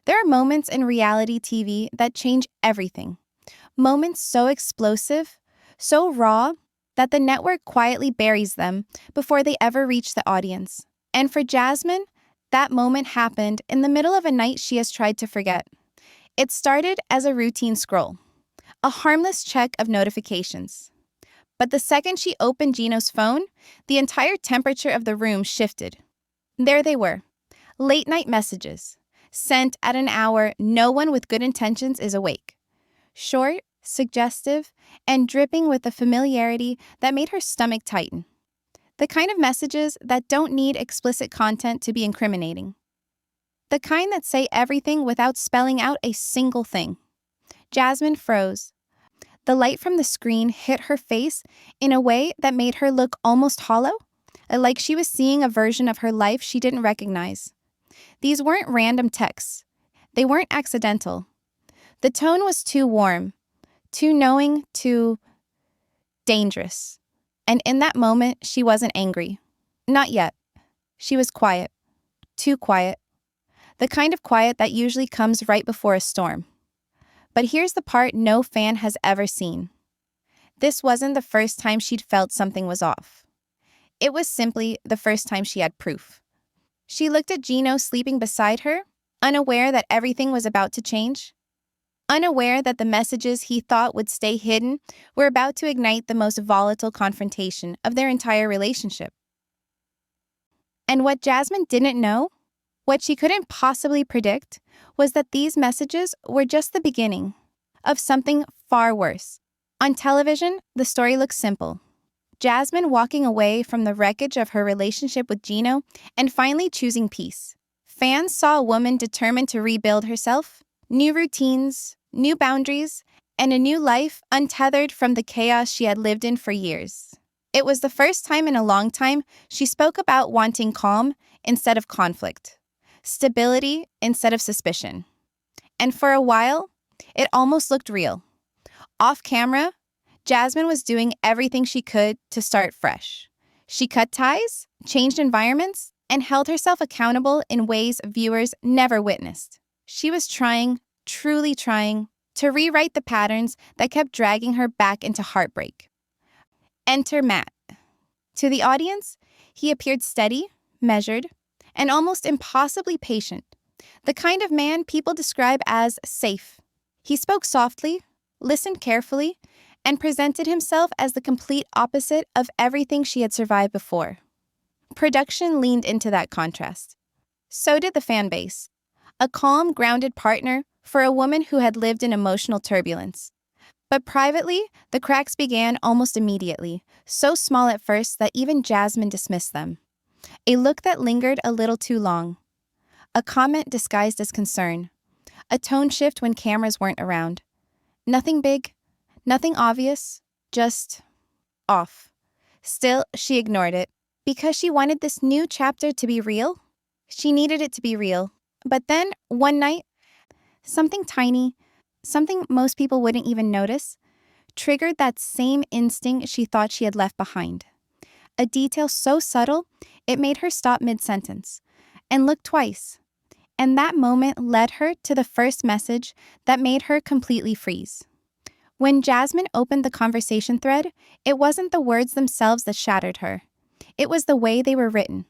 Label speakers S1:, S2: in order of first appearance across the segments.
S1: There are moments in reality TV that change everything. Moments so explosive, so raw, that the network quietly buries them before they ever reach the audience. And for Jasmine, that moment happened in the middle of a night she has tried to forget. It started as a routine scroll, a harmless check of notifications. But the second she opened Gino's phone, the entire temperature of the room shifted. There they were, late-night messages, sent at an hour no one with good intentions is awake. Short, suggestive, and dripping with a familiarity that made her stomach tighten. The kind of messages that don't need explicit content to be incriminating. The kind that say everything without spelling out a single thing. Jasmine froze. The light from the screen hit her face in a way that made her look almost hollow, like she was seeing a version of her life she didn't recognize. These weren't random texts. They weren't accidental. The tone was too warm, too knowing, too dangerous. And in that moment, she wasn't angry. Not yet. She was quiet. Too quiet. The kind of quiet that usually comes right before a storm. But here's the part no fan has ever seen. This wasn't the first time she'd felt something was off. It was simply the first time she had proof. She looked at Gino sleeping beside her, unaware that everything was about to change. Unaware that the messages he thought would stay hidden were about to ignite the most volatile confrontation of their entire relationship. And what Jasmine didn't know, what she couldn't possibly predict, was that these messages were just the beginning of something far worse. On television, the story looks simple. Jasmine walking away from the wreckage of her relationship with Gino and finally choosing peace. Fans saw a woman determined to rebuild herself, new routines, new boundaries, and a new life untethered from the chaos she had lived in for years. It was the first time in a long time she spoke about wanting calm instead of conflict, stability instead of suspicion. And for a while, it almost looked real. Off camera, Jasmine was doing everything she could to start fresh. She cut ties, changed environments, and held herself accountable in ways viewers never witnessed. She was trying, truly trying, to rewrite the patterns that kept dragging her back into heartbreak. Enter Matt. To the audience, he appeared steady, measured, and almost impossibly patient. The kind of man people describe as safe. He spoke softly, listened carefully, and presented himself as the complete opposite of everything she had survived before. Production leaned into that contrast. So did the fan base. A calm, grounded partner for a woman who had lived in emotional turbulence. But privately, the cracks began almost immediately, so small at first that even Jasmine dismissed them. A look that lingered a little too long. A comment disguised as concern. A tone shift when cameras weren't around. Nothing big, nothing obvious, just off. Still, she ignored it. Because she wanted this new chapter to be real. She needed it to be real. But then, one night, something tiny, something most people wouldn't even notice, triggered that same instinct she thought she had left behind. A detail so subtle, it made her stop mid-sentence and look twice. And that moment led her to the first message that made her completely freeze. When Jasmine opened the conversation thread, it wasn't the words themselves that shattered her. It was the way they were written.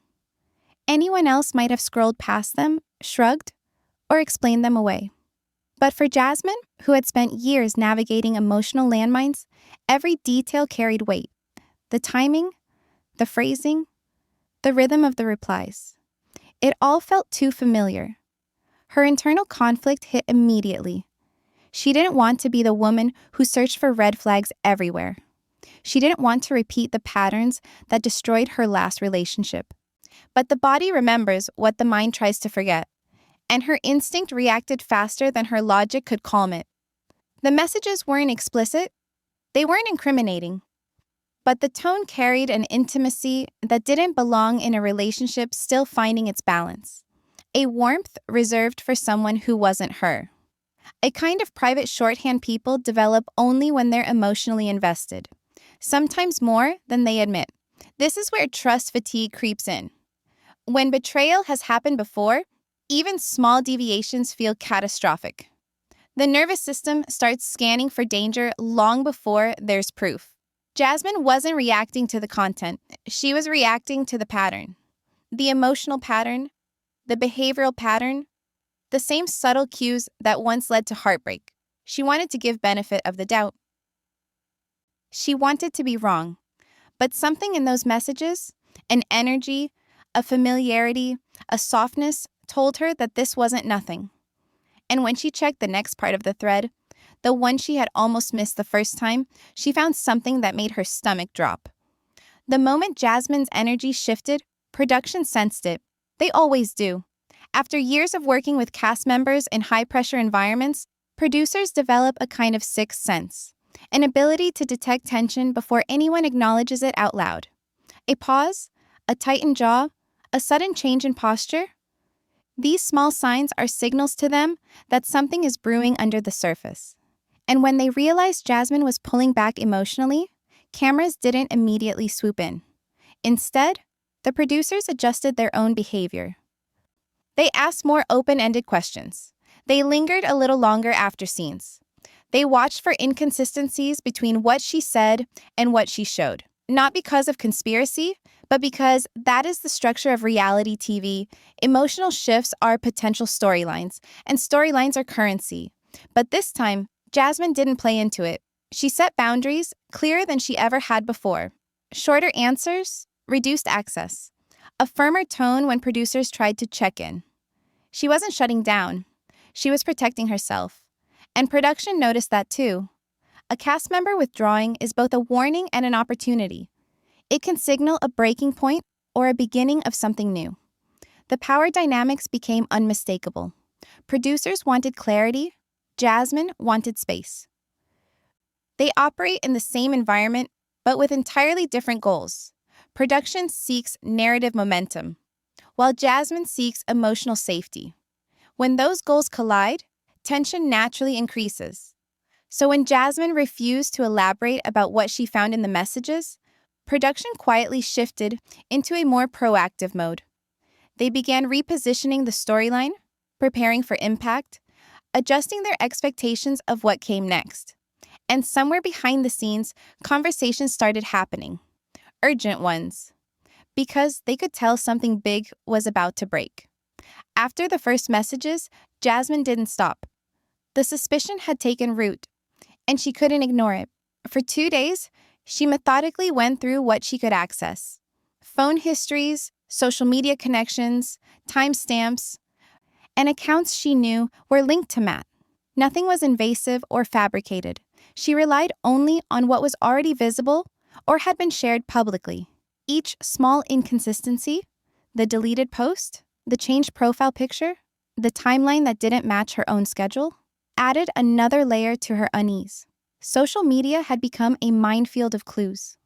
S1: Anyone else might have scrolled past them, shrugged, or explained them away. But for Jasmine, who had spent years navigating emotional landmines, every detail carried weight. The timing, the phrasing, the rhythm of the replies. It all felt too familiar. Her internal conflict hit immediately. She didn't want to be the woman who searched for red flags everywhere. She didn't want to repeat the patterns that destroyed her last relationship. But the body remembers what the mind tries to forget, and her instinct reacted faster than her logic could calm it. The messages weren't explicit, they weren't incriminating, but the tone carried an intimacy that didn't belong in a relationship still finding its balance. A warmth reserved for someone who wasn't her. A kind of private shorthand people develop only when they're emotionally invested, sometimes more than they admit. This is where trust fatigue creeps in. When betrayal has happened before, Even small deviations feel catastrophic. The nervous system starts scanning for danger long before there's proof. Jasmine wasn't reacting to the content, she was reacting to the pattern. The emotional pattern, the behavioral pattern, the same subtle cues that once led to heartbreak. She wanted to give benefit of the doubt. She wanted to be wrong. But something in those messages, an energy, a familiarity, a softness, told her that this wasn't nothing. And when she checked the next part of the thread, the one she had almost missed the first time, she found something that made her stomach drop. The moment Jasmine's energy shifted, production sensed it. They always do. After years of working with cast members in high-pressure environments, producers develop a kind of sixth sense, an ability to detect tension before anyone acknowledges it out loud. A pause, a tightened jaw, a sudden change in posture. These small signs are signals to them that something is brewing under the surface. And when they realized Jasmine was pulling back emotionally, cameras didn't immediately swoop in. Instead, the producers adjusted their own behavior. They asked more open-ended questions. They lingered a little longer after scenes. They watched for inconsistencies between what she said and what she showed. Not because of conspiracy, but because that is the structure of reality TV. Emotional shifts are potential storylines, and storylines are currency. But this time, Jasmine didn't play into it. She set boundaries, clearer than she ever had before. Shorter answers, reduced access. A firmer tone when producers tried to check in. She wasn't shutting down. She was protecting herself. And production noticed that too. A cast member withdrawing is both a warning and an opportunity. It can signal a breaking point or a beginning of something new. The power dynamics became unmistakable. Producers wanted clarity. Jasmine wanted space. They operate in the same environment, but with entirely different goals. Production seeks narrative momentum, while Jasmine seeks emotional safety. When those goals collide, tension naturally increases. So when Jasmine refused to elaborate about what she found in the messages, production quietly shifted into a more proactive mode. They began repositioning the storyline, preparing for impact, adjusting their expectations of what came next. And somewhere behind the scenes, conversations started happening. Urgent ones. Because they could tell something big was about to break. After the first messages, Jasmine didn't stop. The suspicion had taken root, and she couldn't ignore it. For 2 days, she methodically went through what she could access. Phone histories, social media connections, timestamps, and accounts she knew were linked to Matt. Nothing was invasive or fabricated. She relied only on what was already visible or had been shared publicly. Each small inconsistency, the deleted post, the changed profile picture, the timeline that didn't match her own schedule, added another layer to her unease. Social media had become a minefield of clues.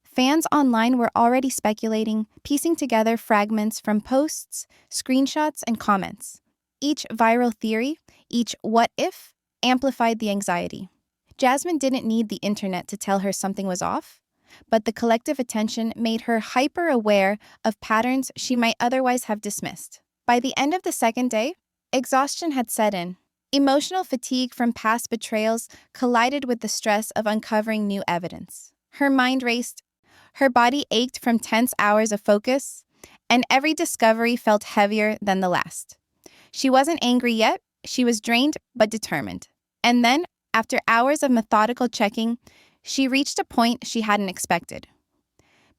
S1: Fans online were already speculating, piecing together fragments from posts, screenshots, and comments. Each viral theory, each what if, amplified the anxiety. Jasmine didn't need the internet to tell her something was off, but the collective attention made her hyper-aware of patterns she might otherwise have dismissed. By the end of the second day, exhaustion had set in. Emotional fatigue from past betrayals collided with the stress of uncovering new evidence. Her mind raced, her body ached from tense hours of focus, and every discovery felt heavier than the last. She wasn't angry yet, she was drained but determined. And then, after hours of methodical checking, she reached a point she hadn't expected.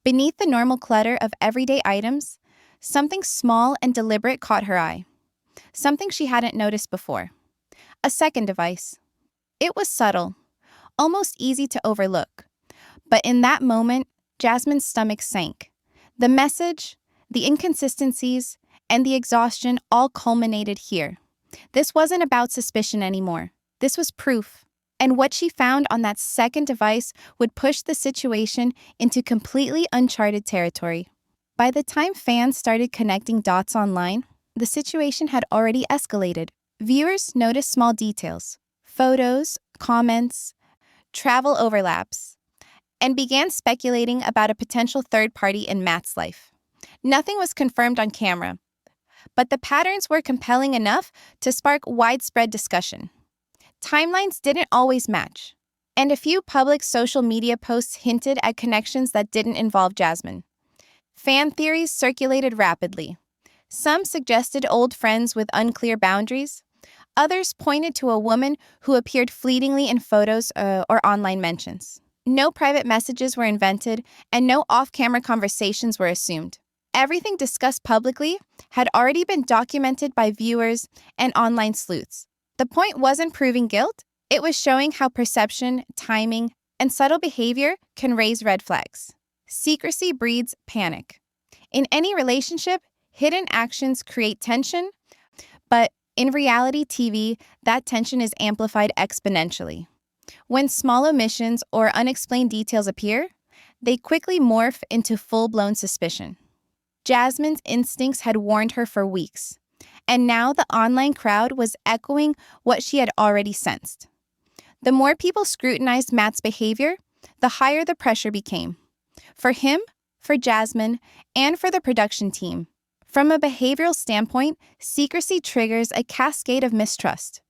S1: Beneath the normal clutter of everyday items, something small and deliberate caught her eye. Something she hadn't noticed before. A second device. It was subtle, almost easy to overlook. But in that moment, Jasmine's stomach sank. The message, the inconsistencies, and the exhaustion all culminated here. This wasn't about suspicion anymore. This was proof. And what she found on that second device would push the situation into completely uncharted territory. By the time fans started connecting dots online, the situation had already escalated. Viewers noticed small details, photos, comments, travel overlaps, and began speculating about a potential third party in Matt's life. Nothing was confirmed on camera, but the patterns were compelling enough to spark widespread discussion. Timelines didn't always match, and a few public social media posts hinted at connections that didn't involve Jasmine. Fan theories circulated rapidly. Some suggested old friends with unclear boundaries. Others pointed to a woman who appeared fleetingly in photos or online mentions. No private messages were invented, and no off-camera conversations were assumed. Everything discussed publicly had already been documented by viewers and online sleuths. The point wasn't proving guilt, it was showing how perception, timing, and subtle behavior can raise red flags. Secrecy breeds panic. In any relationship, hidden actions create tension, but in reality TV, that tension is amplified exponentially. When small omissions or unexplained details appear, they quickly morph into full-blown suspicion. Jasmine's instincts had warned her for weeks, and now the online crowd was echoing what she had already sensed. The more people scrutinized Matt's behavior, the higher the pressure became. For him, for Jasmine, and for the production team. From a behavioral standpoint, secrecy triggers a cascade of mistrust.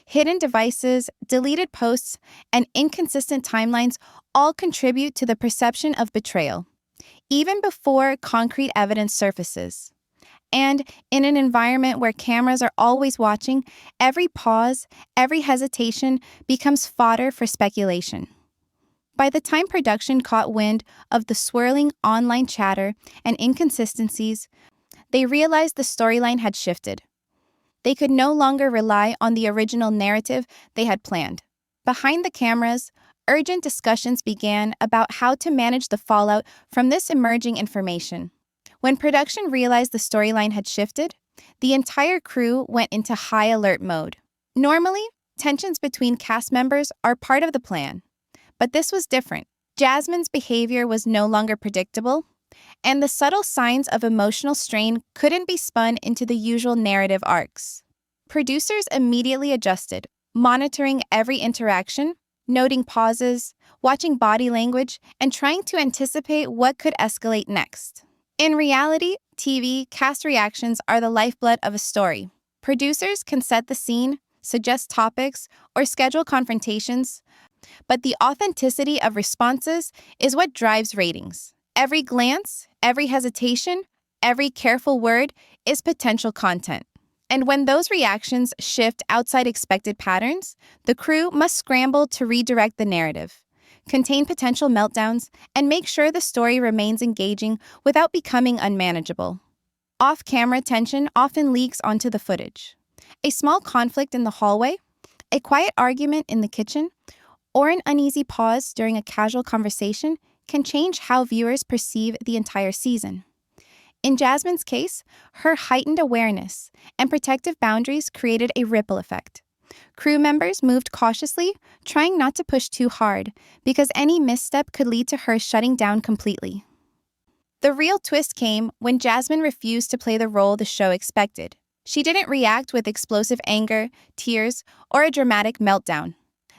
S1: Hidden devices, deleted posts, and inconsistent timelines all contribute to the perception of betrayal, even before concrete evidence surfaces. And in an environment where cameras are always watching, every pause, every hesitation becomes fodder for speculation. By the time production caught wind of the swirling online chatter and inconsistencies, they realized the storyline had shifted. They could no longer rely on the original narrative they had planned. Behind the cameras, urgent discussions began about how to manage the fallout from this emerging information. When production realized the storyline had shifted, the entire crew went into high alert mode. Normally, tensions between cast members are part of the plan. But this was different. Jasmine's behavior was no longer predictable, and the subtle signs of emotional strain couldn't be spun into the usual narrative arcs. Producers immediately adjusted, monitoring every interaction, noting pauses, watching body language, and trying to anticipate what could escalate next. In reality, TV, cast reactions are the lifeblood of a story. Producers can set the scene, suggest topics, or schedule confrontations, but the authenticity of responses is what drives ratings. Every glance, every hesitation, every careful word is potential content. And when those reactions shift outside expected patterns, the crew must scramble to redirect the narrative, contain potential meltdowns, and make sure the story remains engaging without becoming unmanageable. Off-camera tension often leaks onto the footage. A small conflict in the hallway, a quiet argument in the kitchen, or an uneasy pause during a casual conversation can change how viewers perceive the entire season. In Jasmine's case, her heightened awareness and protective boundaries created a ripple effect. Crew members moved cautiously, trying not to push too hard, because any misstep could lead to her shutting down completely. The real twist came when Jasmine refused to play the role the show expected. She didn't react with explosive anger, tears, or a dramatic meltdown.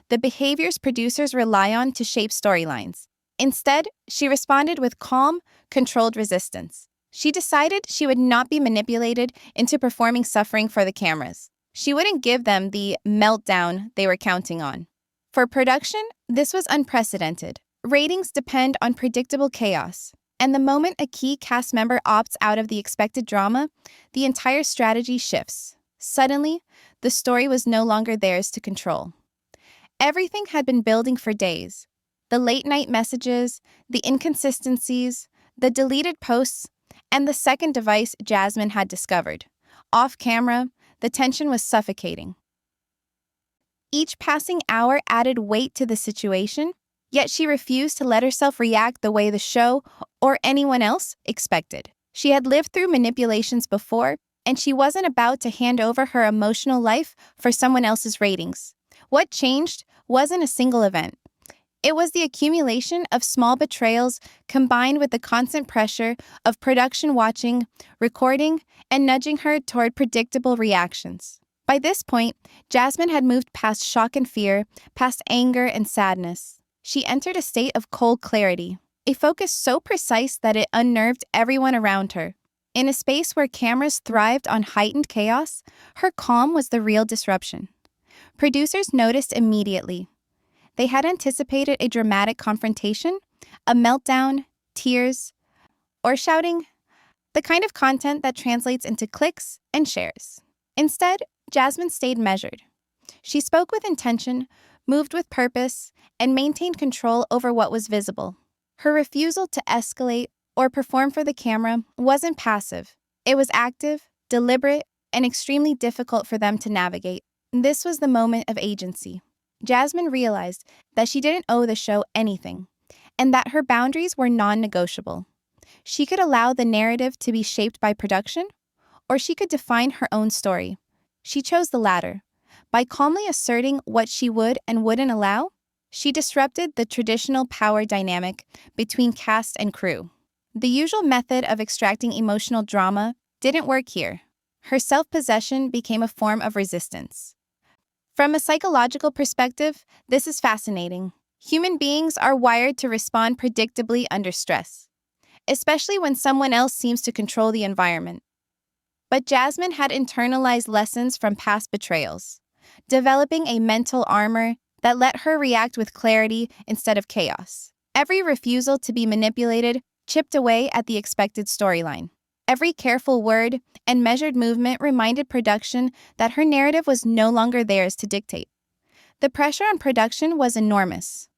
S1: The behaviors producers rely on to shape storylines. Instead, she responded with calm, controlled resistance. She decided she would not be manipulated into performing suffering for the cameras. She wouldn't give them the meltdown they were counting on. For production, this was unprecedented. Ratings depend on predictable chaos, and the moment a key cast member opts out of the expected drama, the entire strategy shifts. Suddenly, the story was no longer theirs to control. Everything had been building for days. The late-night messages, the inconsistencies, the deleted posts, and the second device Jasmine had discovered. Off camera, the tension was suffocating. Each passing hour added weight to the situation, yet she refused to let herself react the way the show or anyone else expected. She had lived through manipulations before, and she wasn't about to hand over her emotional life for someone else's ratings. What changed wasn't a single event. It was the accumulation of small betrayals combined with the constant pressure of production watching, recording, and nudging her toward predictable reactions. By this point, Jasmine had moved past shock and fear, past anger and sadness. She entered a state of cold clarity, a focus so precise that it unnerved everyone around her. In a space where cameras thrived on heightened chaos, her calm was the real disruption. Producers noticed immediately. They had anticipated a dramatic confrontation, a meltdown, tears, or shouting, the kind of content that translates into clicks and shares. Instead, Jasmine stayed measured. She spoke with intention, moved with purpose, and maintained control over what was visible. Her refusal to escalate or perform for the camera wasn't passive. It was active, deliberate, and extremely difficult for them to navigate. This was the moment of agency. Jasmine realized that she didn't owe the show anything, and that her boundaries were non-negotiable. She could allow the narrative to be shaped by production, or she could define her own story. She chose the latter. By calmly asserting what she would and wouldn't allow, she disrupted the traditional power dynamic between cast and crew. The usual method of extracting emotional drama didn't work here. Her self-possession became a form of resistance. From a psychological perspective, this is fascinating. Human beings are wired to respond predictably under stress, especially when someone else seems to control the environment. But Jasmine had internalized lessons from past betrayals, developing a mental armor that let her react with clarity instead of chaos. Every refusal to be manipulated chipped away at the expected storyline. Every careful word and measured movement reminded production that her narrative was no longer theirs to dictate. The pressure on production was enormous.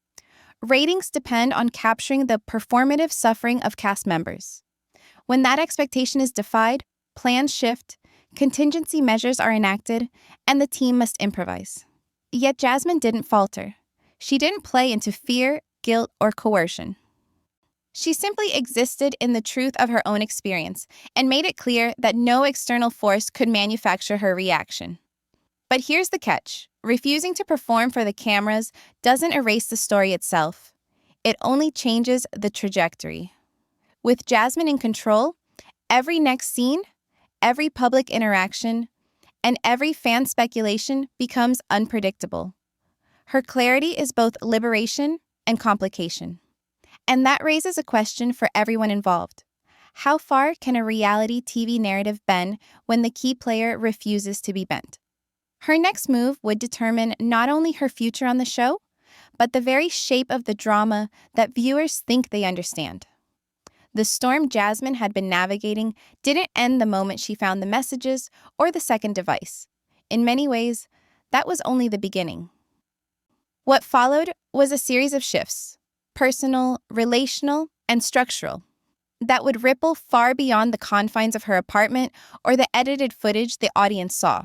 S1: Ratings depend on capturing the performative suffering of cast members. When that expectation is defied, plans shift, contingency measures are enacted, and the team must improvise. Yet Jasmine didn't falter. She didn't play into fear, guilt, or coercion. She simply existed in the truth of her own experience and made it clear that no external force could manufacture her reaction. But here's the catch. Refusing to perform for the cameras doesn't erase the story itself. It only changes the trajectory. With Jasmine in control, every next scene, every public interaction, and every fan speculation becomes unpredictable. Her clarity is both liberation and complication. And that raises a question for everyone involved. How far can a reality TV narrative bend when the key player refuses to be bent? Her next move would determine not only her future on the show, but the very shape of the drama that viewers think they understand. The storm Jasmine had been navigating didn't end the moment she found the messages or the second device. In many ways, that was only the beginning. What followed was a series of shifts, personal, relational, and structural, that would ripple far beyond the confines of her apartment or the edited footage the audience saw.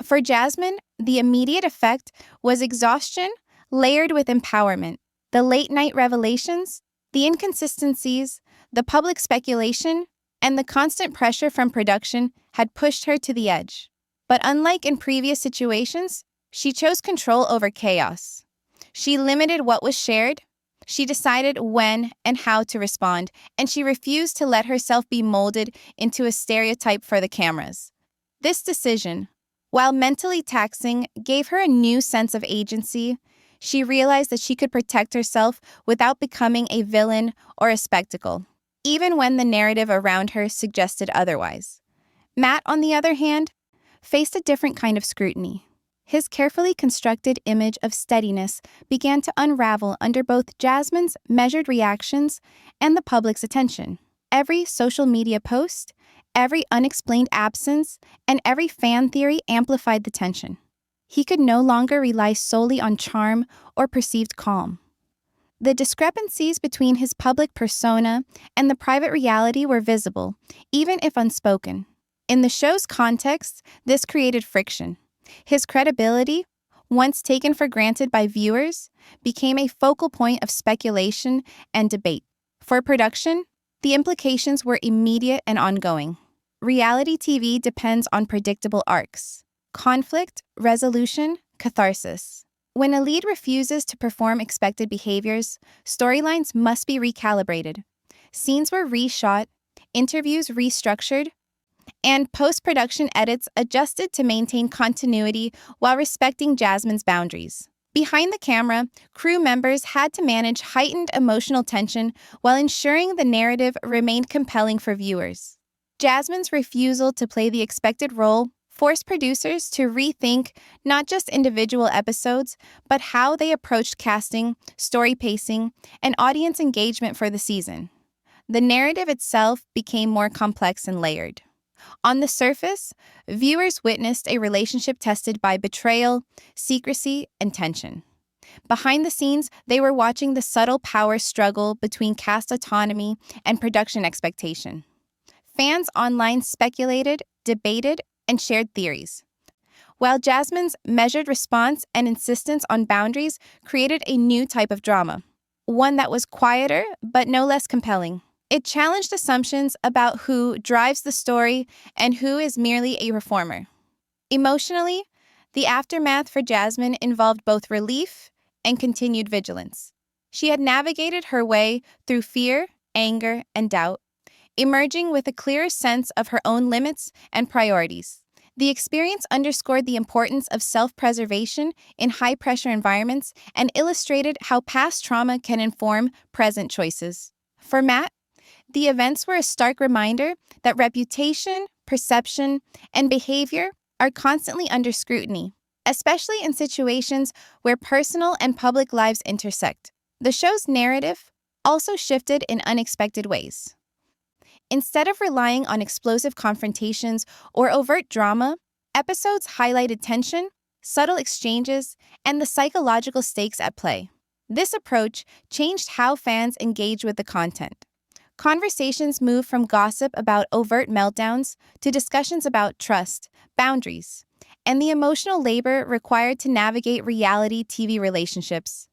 S1: For Jasmine, the immediate effect was exhaustion layered with empowerment. The late-night revelations, the inconsistencies, the public speculation, and the constant pressure from production had pushed her to the edge. But unlike in previous situations, she chose control over chaos. She limited what was shared, she decided when and how to respond, and she refused to let herself be molded into a stereotype for the cameras. This decision, while mentally taxing, gave her a new sense of agency. She realized that she could protect herself without becoming a villain or a spectacle, even when the narrative around her suggested otherwise. Matt, on the other hand, faced a different kind of scrutiny. His carefully constructed image of steadiness began to unravel under both Jasmine's measured reactions and the public's attention. Every social media post, every unexplained absence, and every fan theory amplified the tension. He could no longer rely solely on charm or perceived calm. The discrepancies between his public persona and the private reality were visible, even if unspoken. In the show's context, this created friction. His credibility, once taken for granted by viewers, became a focal point of speculation and debate. For production, the implications were immediate and ongoing. Reality TV depends on predictable arcs: conflict, resolution, catharsis. When a lead refuses to perform expected behaviors, storylines must be recalibrated. Scenes were reshot, interviews restructured, and post-production edits adjusted to maintain continuity while respecting Jasmine's boundaries. Behind the camera, crew members had to manage heightened emotional tension while ensuring the narrative remained compelling for viewers. Jasmine's refusal to play the expected role forced producers to rethink not just individual episodes, but how they approached casting, story pacing, and audience engagement for the season. The narrative itself became more complex and layered. On the surface, viewers witnessed a relationship tested by betrayal, secrecy, and tension. Behind the scenes, they were watching the subtle power struggle between cast autonomy and production expectation. Fans online speculated, debated, and shared theories, while Jasmine's measured response and insistence on boundaries created a new type of drama, one that was quieter but no less compelling. It challenged assumptions about who drives the story and who is merely a performer. Emotionally, the aftermath for Jasmine involved both relief and continued vigilance. She had navigated her way through fear, anger, and doubt, emerging with a clearer sense of her own limits and priorities. The experience underscored the importance of self-preservation in high-pressure environments and illustrated how past trauma can inform present choices. For Matt, the events were a stark reminder that reputation, perception, and behavior are constantly under scrutiny, especially in situations where personal and public lives intersect. The show's narrative also shifted in unexpected ways. Instead of relying on explosive confrontations or overt drama, episodes highlighted tension, subtle exchanges, and the psychological stakes at play. This approach changed how fans engage with the content. Conversations moved from gossip about overt meltdowns to discussions about trust, boundaries, and the emotional labor required to navigate reality TV relationships.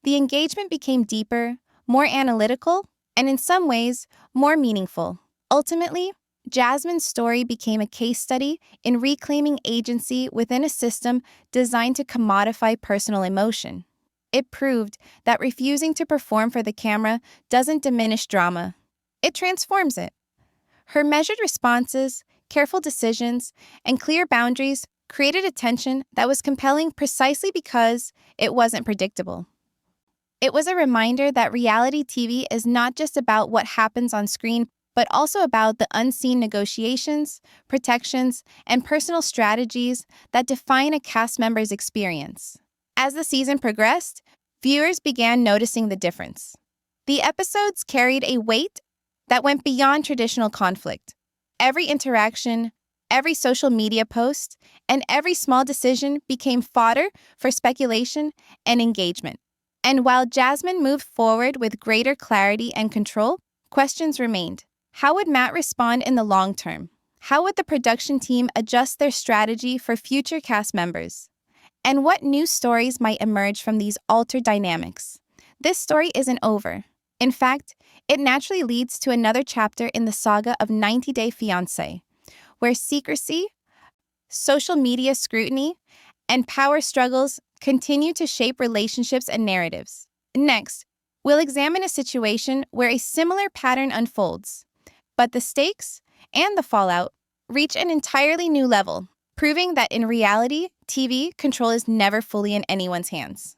S1: The engagement became deeper, more analytical, and in some ways, more meaningful. Ultimately, Jasmine's story became a case study in reclaiming agency within a system designed to commodify personal emotion. It proved that refusing to perform for the camera doesn't diminish drama. It transforms it. Her measured responses, careful decisions, and clear boundaries created a tension that was compelling precisely because it wasn't predictable. It was a reminder that reality TV is not just about what happens on screen, but also about the unseen negotiations, protections, and personal strategies that define a cast member's experience. As the season progressed, viewers began noticing the difference. The episodes carried a weight that went beyond traditional conflict. Every interaction, every social media post, and every small decision became fodder for speculation and engagement. And while Jasmine moved forward with greater clarity and control, questions remained. How would Matt respond in the long term? How would the production team adjust their strategy for future cast members? And what new stories might emerge from these altered dynamics? This story isn't over. In fact, it naturally leads to another chapter in the saga of 90 Day Fiancé, where secrecy, social media scrutiny, and power struggles continue to shape relationships and narratives. Next, we'll examine a situation where a similar pattern unfolds, but the stakes and the fallout reach an entirely new level, proving that in reality, TV control is never fully in anyone's hands.